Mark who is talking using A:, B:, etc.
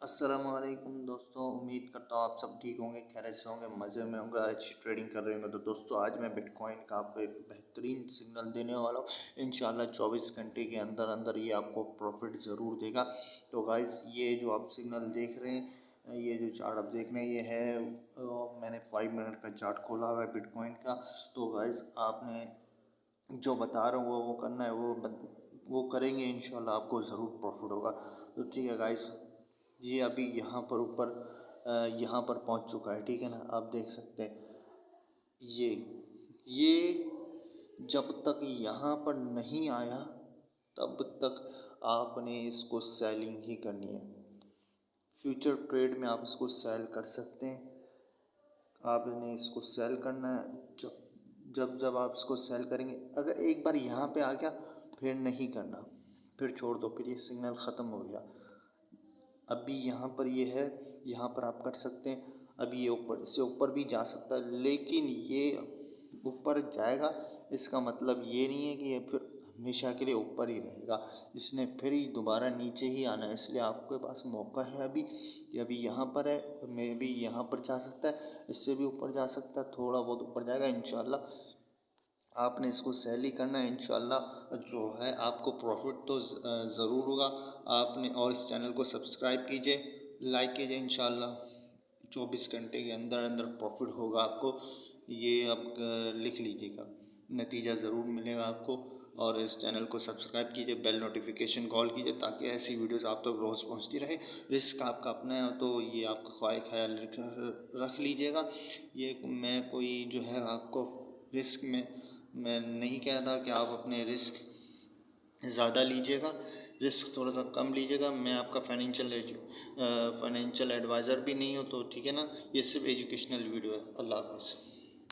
A: अस्सलामुअलैकुम दोस्तों, उम्मीद करता हूँ आप सब ठीक होंगे, खैरियत से होंगे, मज़े में होंगे, अच्छी ट्रेडिंग कर रहे होंगे। तो दोस्तों आज मैं बिटकॉइन का आपको एक बेहतरीन सिग्नल देने वाला हूँ। इंशाल्लाह 24 घंटे के अंदर अंदर ये आपको प्रॉफिट ज़रूर देगा। तो गाइस ये जो आप सिग्नल देख रहे हैं, ये जो चार्ट आप देख रहे हैं, ये है मैंने 5 मिनट का चार्ट खोला हुआ है बिटकॉइन का। तो गाइस आपने जो बता रहा हूँ वो करना है, वो करेंगे, इंशाल्लाह आपको ज़रूर प्रॉफिट होगा। तो ठीक है गाइस, ये अभी यहाँ पर ऊपर यहाँ पर पहुँच चुका है, ठीक है ना, आप देख सकते हैं। ये जब तक यहाँ पर नहीं आया तब तक आपने इसको सेलिंग ही करनी है। फ्यूचर ट्रेड में आप इसको सेल कर सकते हैं। आपने इसको सेल करना है। जब जब जब आप इसको सेल करेंगे, अगर एक बार यहाँ पे आ गया फिर नहीं करना, फिर छोड़ दो, फिर ये सिग्नल ख़त्म हो गया। अभी यहाँ पर ये है, यहाँ पर आप कर सकते हैं। अभी ये ऊपर, इससे ऊपर भी जा सकता है, लेकिन ये ऊपर जाएगा इसका मतलब ये नहीं है कि ये फिर हमेशा के लिए ऊपर ही रहेगा। इसने फिर ही दोबारा नीचे ही आना है। इसलिए आपके पास मौका है अभी कि अभी यहाँ पर है, मे भी यहाँ पर जा सकता है, इससे भी ऊपर जा सकता है, थोड़ा बहुत ऊपर जाएगा। इंशाल्लाह आपने इसको सेल ही करना है। इंशाल्लाह जो है आपको प्रॉफिट तो ज़रूर होगा। आपने और इस चैनल को सब्सक्राइब कीजिए, लाइक कीजिए। इंशाल्लाह 24 घंटे के अंदर अंदर प्रॉफिट होगा आपको। ये आप लिख लीजिएगा, नतीजा ज़रूर मिलेगा आपको। और इस चैनल को सब्सक्राइब कीजिए, बेल नोटिफिकेशन कॉल कीजिए, ताकि ऐसी वीडियोस आप तक रोज़ पहुंचती रहे। रिस्क आपका अपना है, तो ये आपका ख्याल रख लीजिएगा। ये मैं कोई जो है आपको रिस्क में मैं नहीं कहता कि आप अपने रिस्क ज़्यादा लीजिएगा, रिस्क थोड़ा सा कम लीजिएगा। मैं आपका फाइनेंशियल एडवाइज़र भी नहीं हूँ, तो ठीक है ना। ये सिर्फ एजुकेशनल वीडियो है। अल्लाह हाफ़िज़।